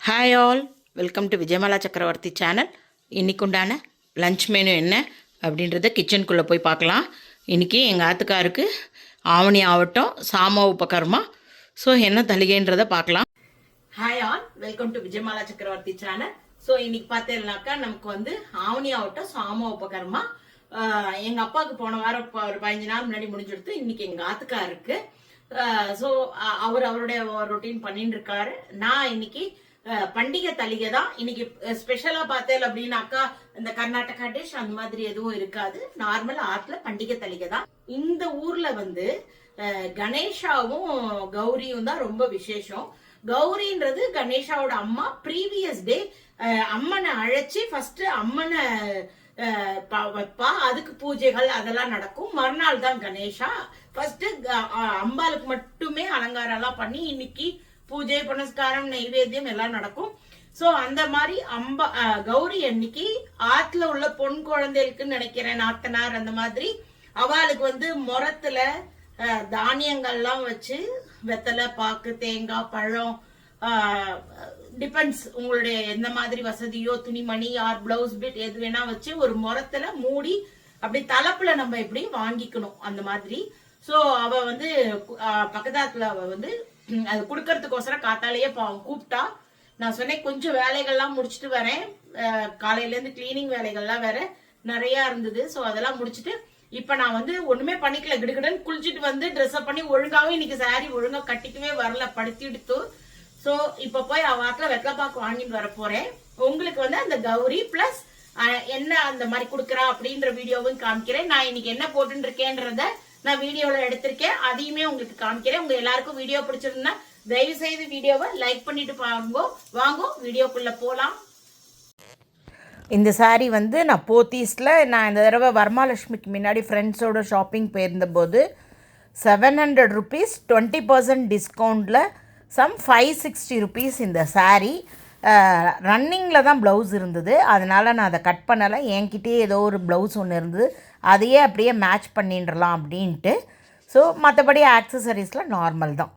Hi all, welcome to Vijayamala சக்கரவர்த்தி channel. இன்றைக்கு உண்டான லன்ச் மெனு என்ன அப்படின்றத கிச்சனுக்குள்ளே போய் பார்க்கலாம். இன்றைக்கி எங்கள் ஆத்துக்காருக்கு ஆவணி ஆவட்டம் சாம உபகர்மா. ஸோ என்ன தலிகைன்றதை பார்க்கலாம். Hi all, welcome to Vijayamala சக்கரவர்த்தி சேனல். ஸோ இன்னைக்கு பார்த்தேன்னாக்கா நமக்கு வந்து ஆவணி ஆவட்டம் சாம உபகர்மா. எங்கள் அப்பாவுக்கு போன வாரம் ஒரு 15 நாள் முன்னாடி முடிஞ்சுடுத்து. இன்னைக்கு எங்கள் ஆத்துக்காருக்கு ஸோ அவருடைய ரொட்டீன் பண்ணிட்டு இருக்காரு. நான் இன்னைக்கு பண்டிகை தலிகை தான் இன்னைக்கு ஸ்பெஷலா பார்த்தேன் அப்படின்னாக்கா இந்த கர்நாடகா டிஷ் அந்த மாதிரி எதுவும் இருக்காது. நார்மல் ஆத்துல பண்டிகை தலிகை தான். இந்த ஊர்ல வந்து கணேஷாவும் கௌரியும் தான் ரொம்ப விசேஷம். கௌரின்றது கணேஷாவோட அம்மா. ப்ரீவியஸ் டே அம்மனை அழைச்சி ஃபர்ஸ்ட் அம்மனை வைப்பா, அதுக்கு பூஜைகள் அதெல்லாம் நடக்கும். மறுநாள் தான் கணேஷா. ஃபர்ஸ்ட் அம்பாளுக்கு மட்டுமே அலங்காரம் எல்லாம் பண்ணி இன்னைக்கு பூஜை புனஸ்காரம் நைவேத்தியம் எல்லாம் நடக்கும். சோ அந்த மாதிரி கௌரி அன்னைக்கு ஆத்துல உள்ள பொன் குழந்தைகளுக்கு நினைக்கிறேன் நாத்தனார் அந்த மாதிரி அவளுக்கு வந்து முரத்துல தானியங்கள்லாம் வச்சு வெத்தலை பாக்கு தேங்காய் பழம் டிபெண்ட்ஸ் உங்களுடைய எந்த மாதிரி வசதியோ துணிமணி ஆர் பிளவுஸ் பிட் எது வேணா வச்சு ஒரு முரத்துல மூடி அப்படி தலைப்புல நம்ம எப்படி வாங்கிக்கணும் அந்த மாதிரி. சோ அவ வந்து பக்கத்தாத்துல அவ வந்து அது குடுக்கறதுக்கோசரம் காத்தாலேயே கூப்பிட்டா. நான் சொன்னேன் கொஞ்சம் வேலைகள்லாம் முடிச்சுட்டு வரேன். காலையில இருந்து கிளீனிங் வேலைகள்லாம் வேற நிறைய இருந்தது. சோ அதெல்லாம் முடிச்சுட்டு இப்ப நான் வந்து ஒண்ணுமே பண்ணிக்கல, கிடுகிடுன்னு குளிச்சுட்டு வந்து ட்ரெஸ் அப் பண்ணி ஒழுங்காவே இன்னைக்கு சாரி ஒழுங்கா கட்டிக்கவே வரல, படுத்திடுத்து. சோ இப்ப போய் அவாத்துல வெத்தலைப்பாக்கு வாங்கிட்டு வர போறேன். உங்களுக்கு வந்து அந்த கௌரி பிளஸ் என்ன அந்த மாதிரி குடுக்கறா அப்படின்ற வீடியோவும் காமிக்கிறேன். நான் இன்னைக்கு என்ன போட்டு இருக்கேன்றத நான் வீடியோல எடுத்திருக்கேன், அதையுமே உங்களுக்கு காமிக்கிறேன். உங்க எல்லாருக்கும் வீடியோ பிடிச்சிருந்தா தயவு செய்து வீடியோவை லைக் பண்ணிட்டு பாருங்க. வாங்க வீடியோக்குள்ள போலாம். இந்த சாரீ வந்து நான் போத்தீஸில் நான் இந்த தடவை வரமாலட்சுமிக்கு முன்னாடி ஃப்ரெண்ட்ஸோட ஷாப்பிங் போயிருந்தபோது 700 rupees 20% டிஸ்கவுண்டில் சம் 560 rupees இந்த சாரீ. ரன்னிங்கில் தான் ப்ளவுஸ் இருந்தது, அதனால் நான் அதை கட் பண்ணலை. என்கிட்டயே ஏதோ ஒரு ப்ளவுஸ் ஒன்று இருந்தது, அதையே அப்படியே மேட்ச் பண்ணிடலாம் அப்படின்ட்டு. ஸோ மற்றபடி ஆக்சசரிஸில் நார்மல் தான்.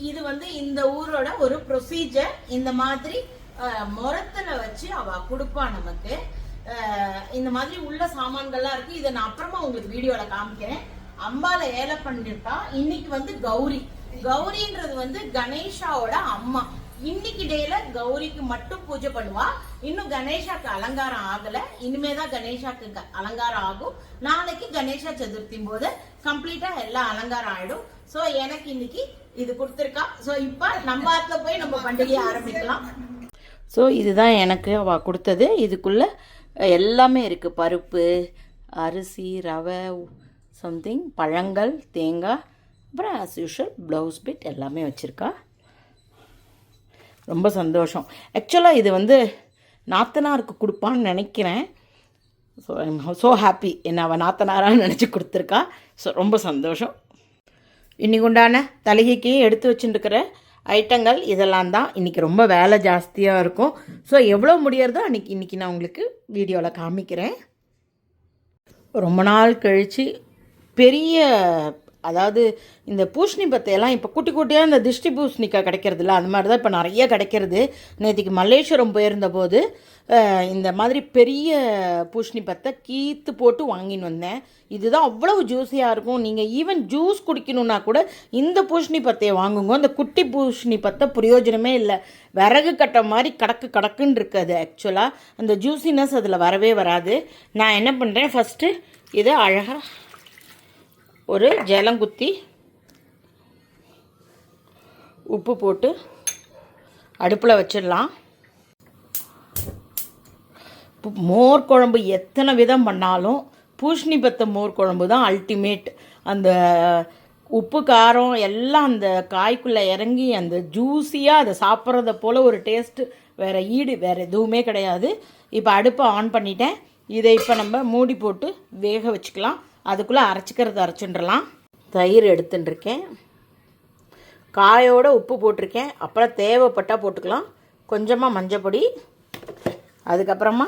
இது வந்து இந்த ஊரோட ஒரு ப்ரொசீஜர். இந்த மாதிரி முரத்துல வச்சு அவ கொடுப்பா நமக்கு. இந்த மாதிரி உள்ள சாமான்கள்லாம் இருக்கு. இதை நான் அப்புறமா உங்களுக்கு வீடியோல காமிக்கிறேன். அம்பால ஏல பண்ணிருக்கா. இன்னைக்கு வந்து கௌரின்றது வந்து கணேஷாவோட அம்மா. இன்னைக்கு டேல கௌரிக்கு மட்டும் பூஜை பண்ணுவா. இன்னும் கணேஷாக்கு அலங்காரம் ஆகல, இனிமேதான் கணேஷாக்கு அலங்காரம் ஆகும். நாளைக்கு கணேசா சதுர்த்தி போது கம்ப்ளீட்டா எல்லாம் அலங்காரம் ஆயிடும். சோ எனக்கு இன்னைக்கு இது கொடுத்துருக்கா. சோ இப்ப நம்ம ஆத்துல போய் நம்ம பண்டிகையை ஆரம்பிக்கலாம். ஸோ இதுதான் எனக்கு அவ கொடுத்தது. இதுக்குள்ள எல்லாமே இருக்கு, பருப்பு, அரிசி, ரவை, சம்திங், பழங்கள், தேங்காய், அப்புறம் ஆஸ் யூஷுவல் ப்ளவுஸ் பிட் எல்லாமே வச்சுருக்கா. ரொம்ப சந்தோஷம். ஆக்சுவலாக இது வந்து நாத்தனாருக்கு கொடுப்பான்னு நினைக்கிறேன். ஸோ ஐம் ஸோ ஹாப்பி, என்ன அவள் நாத்தனாரான்னு நினச்சி கொடுத்துருக்கா. ஸோ ரொம்ப சந்தோஷம். இன்னைக்கு உண்டான தலிகைக்கு எடுத்து வச்சுருக்கிற ஐட்டங்கள் இதெல்லாம் தான். இன்றைக்கி ரொம்ப வேலை ஜாஸ்தியாக இருக்கும். ஸோ எவ்வளோ முடியறதோ இன்றைக்கி நான் உங்களுக்கு வீடியோவில் காமிக்கிறேன். ரொம்ப நாள் கழித்து பெரிய, அதாவது இந்த பூசணி பத்தையெல்லாம் இப்போ குட்டி குட்டியாக இந்த திஷ்டி பூசணிக்காய் கிடைக்கிறதுல அந்த மாதிரி தான் இப்போ நிறைய கிடைக்கிறது. நேற்றுக்கு மல்லேஸ்வரம் போயிருந்தபோது இந்த மாதிரி பெரிய பூசணி பத்தை கீத்து போட்டு வாங்கின்னு வந்தேன். இதுதான் அவ்வளவு ஜூஸியாக இருக்கும். நீங்கள் ஈவன் ஜூஸ் குடிக்கணுன்னா கூட இந்த பூசணி பத்தையை வாங்குங்க. இந்த குட்டி பூசணி பத்தை பிரயோஜனமே இல்லை, விறகு கட்டை மாதிரி கடக்குன்னு இருக்குது. ஆக்சுவலாக அந்த ஜூஸினஸ் அதில் வரவே வராது. நான் என்ன பண்ணுறேன், ஃபஸ்ட்டு இதை அழகாக ஒரு ஜலங்குத்தி உப்பு போட்டு அடுப்பில் வச்சிடலாம். மோர் குழம்பு எத்தனை விதம் பண்ணாலும் பூசணி பத்தை மோர் குழம்பு தான் அல்டிமேட். அந்த உப்பு காரம் எல்லாம் அந்த காய்க்குள்ளே இறங்கி அந்த ஜூஸியாக அதை சாப்பிட்றத போல் ஒரு டேஸ்ட்டு வேறு ஈடு வேறு எதுவுமே கிடையாது. இப்போ அடுப்பை ஆன் பண்ணிட்டேன். இதை இப்போ நம்ம மூடி போட்டு வேக வச்சுக்கலாம். அதுக்குள்ளே அரைச்சின்றலாம். தயிர் எடுத்துட்டுருக்கேன். காயோட உப்பு போட்டிருக்கேன். அப்புறம் தேவைப்பட்டால் போட்டுக்கலாம். கொஞ்சமாக மஞ்சப்பொடி. அதுக்கப்புறமா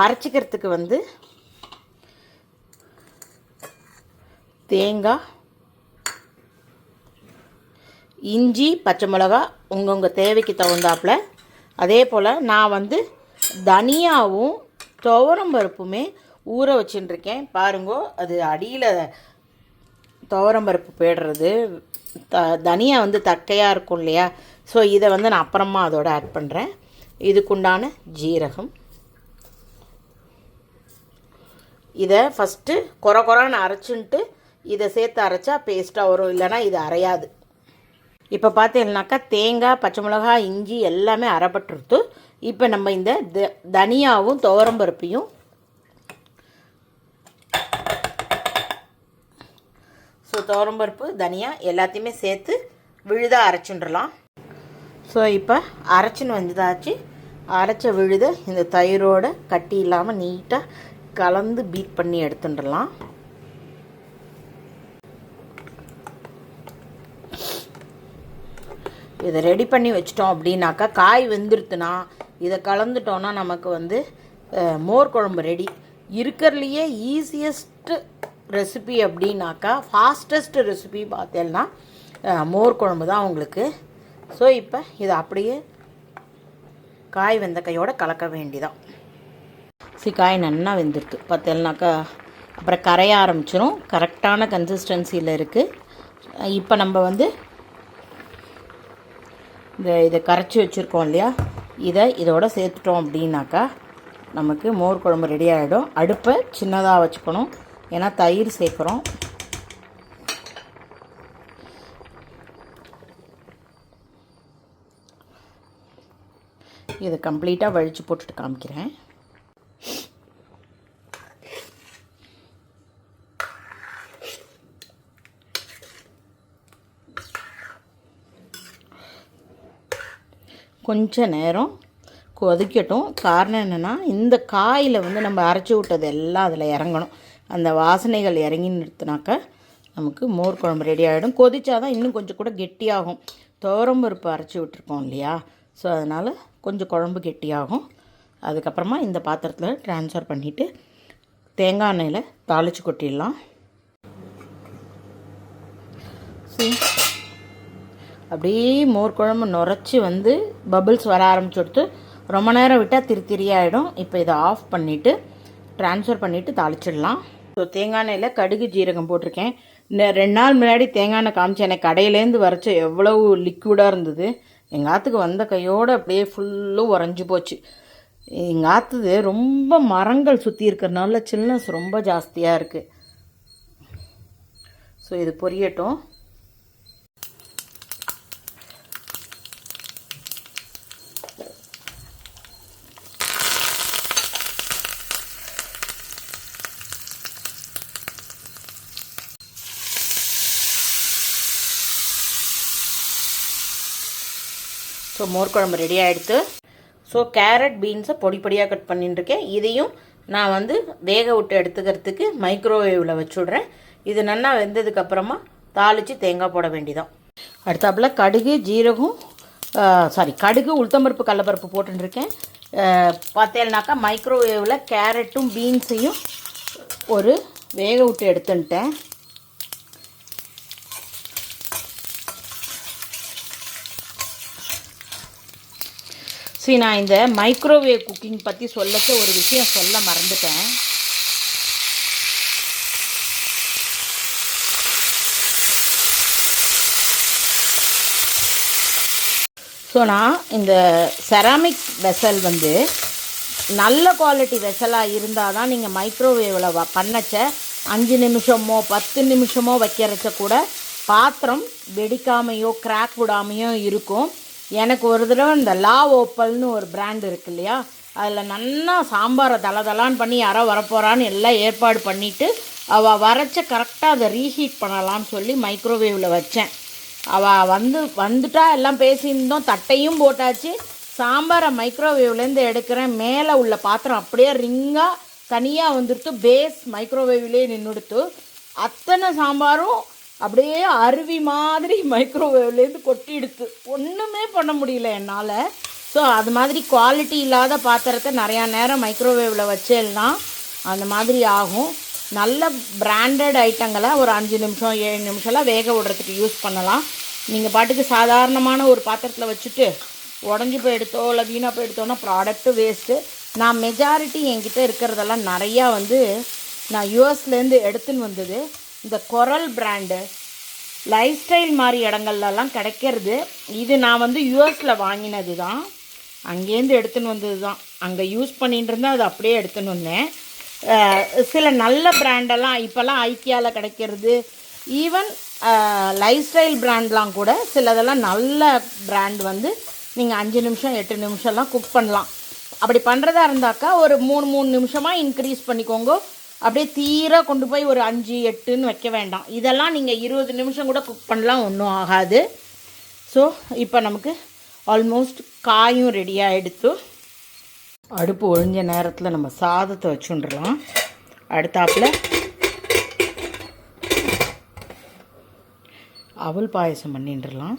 அரைச்சிக்கிறதுக்கு தேங்காய், இஞ்சி, பச்சை மிளகா உங்கள் தேவைக்கு தகுந்தாப்புல. அதே போல் நான் தனியாவும் துவரம் பருப்புமே ஊற வச்சுட்டுருக்கேன். பாருங்கோ, அது அடியில் துவரம் பருப்பு போய்டுறது. தனியா தக்கையாக இருக்கும் இல்லையா? ஸோ இதை நான் அப்புறமா அதோடு ஆட் பண்ணுறேன். இதுக்குண்டான ஜீரகம். இதை ஃபஸ்ட்டு கொரன்னு அரைச்சுன்ட்டு இதை சேர்த்து அரைச்சா பேஸ்ட்டாக வரும், இல்லைனா இது அரையாது. இப்போ பார்த்தீங்கன்னாக்கா தேங்காய், பச்சை மிளகாய், இஞ்சி எல்லாமே அரைப்பட்டுருத்து. இப்போ நம்ம இந்த தனியாவும் துவரம்பருப்பையும் துவரம்பருப்பு, தனியா எல்லாத்தையுமே சேர்த்து விழுதாக அரைச்சுன்றலாம். ஸோ இப்போ அரைச்சின்னு வந்ததாச்சு. அரைச்ச விழுதை இந்த தயிரோட கட்டி இல்லாமல் நீட்டாக கலந்து பீட் பண்ணி எடுத்துட்டுடலாம். இதை ரெடி பண்ணி வச்சிட்டோம் அப்படின்னாக்கா காய் வெந்துருத்துனா இதை கலந்துட்டோன்னா நமக்கு மோர் குழம்பு ரெடி. இருக்கிறதுலையே ஈஸியஸ்ட்டு ரெசிபி அப்படின்னாக்கா ஃபாஸ்டஸ்ட் ரெசிபி பார்த்தேன்னா மோர் குழம்பு தான் உங்களுக்கு. ஸோ இப்போ இதை அப்படியே காய் வெந்த கையோடு கலக்க வேண்டிதான். காய் நல்லா வெந்துருக்கு பார்த்தேன்னாக்கா அப்புறம் கரைய ஆரம்பிச்சிடும். கரெக்டான கன்சிஸ்டன்சியில் இருக்குது. இப்போ நம்ம இதை கரைச்சி வச்சுருக்கோம் இல்லையா, இதோட சேர்த்துட்டோம் அப்படின்னாக்கா நமக்கு மோர் குழம்பு ரெடி ஆகிடும். அடுப்பை சின்னதாக வச்சுக்கணும், ஏன்னா தயிர் சேர்க்குறோம். இதை கம்ப்ளீட்டாக வழித்து போட்டுட்டு காமிக்கிறேன். கொஞ்ச நேரம் கொதிக்கட்டும். காரணம் என்னென்னா இந்த காயில் நம்ம அரைச்சி விட்டது எல்லாம் அதில் இறங்கணும். அந்த வாசனைகள் இறங்கி நிறுத்தினாக்கா நமக்கு மோர் குழம்பு ரெடி ஆகிடும். கொதிச்சாதான் இன்னும் கொஞ்சம் கூட கெட்டியாகும். துவரம்பருப்பு அரைச்சி விட்டுருக்கோம் இல்லையா, ஸோ அதனால் கொஞ்சம் குழம்பு கெட்டியாகும். அதுக்கப்புறமா இந்த பாத்திரத்தில் ட்ரான்ஸ்ஃபர் பண்ணிவிட்டு தேங்காய் எண்ணெயில் தாளித்து கொட்டிடலாம். அப்படியே மோர் குழம்பு நுரைச்சி பபிள்ஸ் வர ஆரம்பிச்சுடுத்து. ரொம்ப நேரம் விட்டால் திரியாகிடும். இப்போ இதை ஆஃப் பண்ணிவிட்டு ட்ரான்ஸ்ஃபர் பண்ணிவிட்டு தாளிச்சிடலாம். ஸோ தேங்காய் எண்ணெயில் கடுகு, ஜீரகம் போட்டிருக்கேன். 2 நாள் முன்னாடி தேங்காய் எண்ணெய் காமிச்சேன். எனக்கு கடையிலேருந்து வரைச்ச எவ்வளவு லிக்விடாக இருந்தது. எங்கள் ஆற்றுக்கு வந்த கையோடு அப்படியே ஃபுல்லும் உறைஞ்சி போச்சு. எங்கள் ஆற்றுது ரொம்ப மரங்கள் சுற்றி இருக்கிறதுனால சில்னஸ் ரொம்ப ஜாஸ்தியாக இருக்குது. ஸோ இது பொரியட்டும். ஸோ மோர் குழம்பு ரெடி ஆகிடுத்து. ஸோ கேரட், பீன்ஸை பொடியாக கட் பண்ணிட்டுருக்கேன். இதையும் நான் வேக விட்டு எடுத்துக்கிறதுக்கு மைக்ரோவேவில் வச்சுடுறேன். இது நல்லா வெந்ததுக்கப்புறமா தாளித்து தேங்காய் போட வேண்டிதான். அடுத்தாப்பில் கடுகு, ஜீரகம் கடுகு, உளுத்தம்பருப்பு, கடலப்பருப்பு போட்டுருக்கேன். பார்த்தேன்னாக்கா மைக்ரோவேவில் கேரட்டும் பீன்ஸையும் ஒரு வேக விட்டு எடுத்துட்டேன். நான் இந்த மைக்ரோவேவ் குக்கிங் பற்றி சொல்லச்ச ஒரு விஷயம் சொல்ல மறந்துட்டேன். ஸோ நான் இந்த செராமிக் வெசல் நல்ல குவாலிட்டி வெசலாக இருந்தால் தான் நீங்கள் மைக்ரோவேவில் பண்ணச்ச 5 நிமிஷமோ 10 நிமிஷமோ வைக்கிறச்ச கூட பாத்திரம் வெடிக்காமையோ கிராக் விடாமையோ இருக்கும். எனக்கு ஒரு தடவை இந்த லா ஓப்பல்னு ஒரு பிராண்ட் இருக்கு இல்லையா, அதில் நல்லா சாம்பாரை தளதலான்னு பண்ணி யாரோ வரப்போகிறான்னு எல்லாம் ஏற்பாடு பண்ணிவிட்டு அவள் வரைச்ச கரெக்டாக அதை ரீஹீட் பண்ணலான்னு சொல்லி மைக்ரோவேவில் வச்சேன். அவள் வந்துட்டா எல்லாம் பேசியிருந்தோம். தட்டையும் போட்டாச்சு, சாம்பாரை மைக்ரோவேவ்லேருந்து எடுக்கிறேன். மேலே உள்ள பாத்திரம் அப்படியே ரிங்காக தனியாக வந்துடுத்து. பேஸ் மைக்ரோவேவ்லேயே நின்றுடுத்து. அத்தனை சாம்பாரும் அப்படியே அருவி மாதிரி மைக்ரோவேவ்லேருந்து கொட்டிடுத்து. ஒன்றுமே பண்ண முடியல என்னால். ஸோ அது மாதிரி குவாலிட்டி இல்லாத பாத்திரத்தை நிறையா நேரம் மைக்ரோவேவில் வச்சேன்னா அந்த மாதிரி ஆகும். நல்ல பிராண்டட் ஐட்டங்களை ஒரு 5 நிமிஷம் 7 நிமிஷம்லாம் வேக விடுறதுக்கு யூஸ் பண்ணலாம். நீங்கள் பாட்டுக்கு சாதாரணமான ஒரு பாத்திரத்தில் வச்சுட்டு உடஞ்சி போய் எடுத்தோ இல்லை வீணாக போய் எடுத்தோன்னா ப்ராடக்ட்டு வேஸ்ட்டு. நான் மெஜாரிட்டி என்கிட்ட இருக்கிறதெல்லாம் நிறையா நான் யூஎஸ்லேருந்து எடுத்துன்னு வந்தது. இந்த கொரல் பிராண்டு லைஃப் ஸ்டைல் மாதிரி இடங்கள்லாம் கிடைக்கிறது. இது நான் யூஎஸில் வாங்கினது தான். அங்கேருந்து எடுத்துன்னு வந்தது தான். அங்கே யூஸ் பண்ணிட்டு இருந்தால் அது அப்படியே எடுத்துன்னு வந்தேன். சில நல்ல பிராண்டெல்லாம் இப்போல்லாம் ஐக்கியாவில் கிடைக்கிறது. ஈவன் லைஃப் ஸ்டைல் பிராண்ட்லாம் கூட சிலதெல்லாம் நல்ல பிராண்ட் நீங்கள் 5 நிமிஷம் 8 நிமிஷம்லாம் குக் பண்ணலாம். அப்படி பண்ணுறதா இருந்தாக்கா ஒரு 3 நிமிஷமாக இன்க்ரீஸ் பண்ணிக்கோங்க. அப்படியே தீர கொண்டு போய் ஒரு 5 8ன்னு வைக்க வேண்டாம். இதெல்லாம் நீங்கள் 20 நிமிஷம் கூட குக் பண்ணலாம், ஒன்றும் ஆகாது. ஸோ இப்போ நமக்கு ஆல்மோஸ்ட் காயும் ரெடியாக எடுத்து அடுப்பு ஒழிஞ்ச நேரத்தில் நம்ம சாதத்தை வச்சுட்டுலாம். அடுத்தாப்பில் அவல் பாயசம் பண்ணிட்டுலாம்.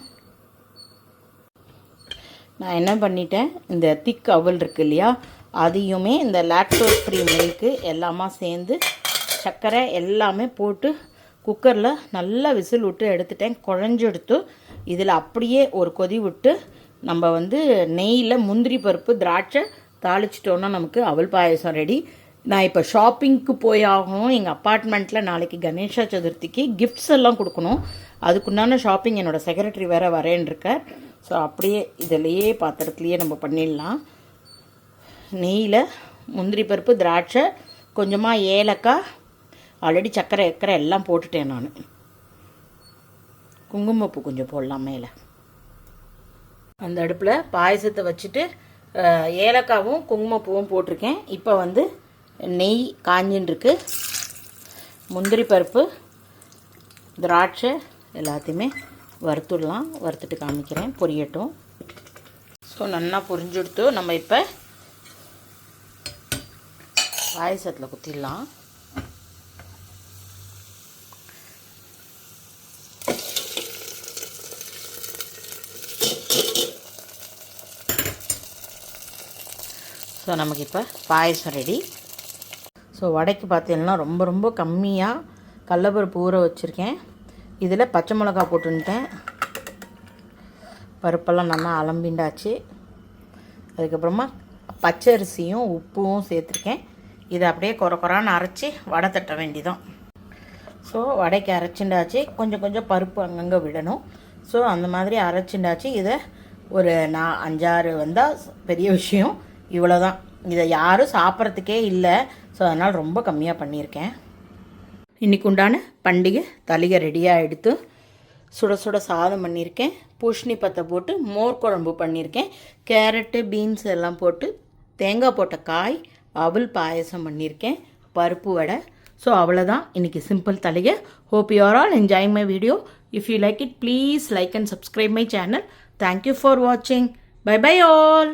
நான் என்ன பண்ணிட்டேன், இந்த திக் அவல் இருக்குது இல்லையா, அதையுமே இந்த லாக்டோஸ் ஃப்ரீ மில்க்கு எல்லாமே சேர்ந்து சர்க்கரை எல்லாமே போட்டு குக்கரில் நல்லா விசில் விட்டு எடுத்துட்டேன். குழஞ்சி எடுத்து இதில் அப்படியே ஒரு கொதி விட்டு நம்ம நெய்யில் முந்திரி பருப்பு திராட்சை தாளிச்சிட்டோன்னா நமக்கு அவல் பாயசம் ரெடி. நான் இப்போ ஷாப்பிங்க்கு போய் ஆகணும். எங்கள் அப்பார்ட்மெண்ட்டில் நாளைக்கு கணேச சதுர்த்திக்கு கிஃப்ட்ஸ் எல்லாம் கொடுக்கணும். அதுக்குண்டான ஷாப்பிங் என்னோடய செக்ரட்டரி வேறு வரேன்ருக்கார். ஸோ அப்படியே இதிலையே பாத்திரத்துலையே நம்ம பண்ணிடலாம். நெய்யில் முந்திரி பருப்பு திராட்சை கொஞ்சமாக ஏலக்காய் ஆல்ரெடி சர்க்கரை எல்லாம் போட்டுட்டேன். நான் குங்குமப்பூ கொஞ்சம் போடலாம் மேலே. அந்த அடுப்பில் பாயசத்தை வச்சுட்டு ஏலக்காவும் குங்குமப்பூவும் போட்டிருக்கேன். இப்போ நெய் காஞ்சின்ருக்கு. முந்திரி பருப்பு திராட்சை எல்லாத்தையுமே வறுத்துடலாம். வறுத்துட்டு காமிக்கிறேன், பொரியட்டும். ஸோ நல்லா பொரிஞ்செடுத்து நம்ம இப்போ பாயசத்தில் குத்திடலாம். ஸோ நமக்கு இப்போ பாயசம் ரெடி. ஸோ வடைக்கு பார்த்தீங்கன்னா ரொம்ப ரொம்ப கம்மியாக கடலப்பருப்பு ஊற வச்சுருக்கேன். இதில் பச்சை மிளகா போட்டுன்ட்டேன். பருப்பெல்லாம் நல்லா அலம்பிண்டாச்சு. அதுக்கப்புறமா பச்சை அரிசியும் உப்பும் சேர்த்துருக்கேன். இதை அப்படியே குறான்னு அரைச்சி வடை தட்ட வேண்டிதான். ஸோ வடைக்கு அரைச்சிண்டாச்சு. கொஞ்சம் கொஞ்சம் பருப்பு அங்கங்கே விடணும். ஸோ அந்த மாதிரி அரைச்சிண்டாச்சு. இதை ஒரு 5-6 வந்தால் பெரிய விஷயம். இவ்வளோதான். இதை யாரும் சாப்பிட்றதுக்கே இல்லை. ஸோ அதனால் ரொம்ப கம்மியாக பண்ணியிருக்கேன். இன்றைக்கு உண்டான பண்டிகை தளிகை ரெடியாக எடுத்து சுட சுட சாதம் பண்ணியிருக்கேன். பூஷணி பத்தை போட்டு மோர் குழம்பு பண்ணியிருக்கேன். கேரட்டு பீன்ஸ் எல்லாம் போட்டு தேங்காய் போட்ட காய் அவல் பாயசம் பண்ணியிருக்கேன். பருப்பு வடை. ஸோ அவ்வளோதான் இன்றைக்கி சிம்பிள் தளிகை. Hope you are all enjoying my video. If you like it please like and subscribe my channel. Thank you for வாட்சிங். Bye bye all.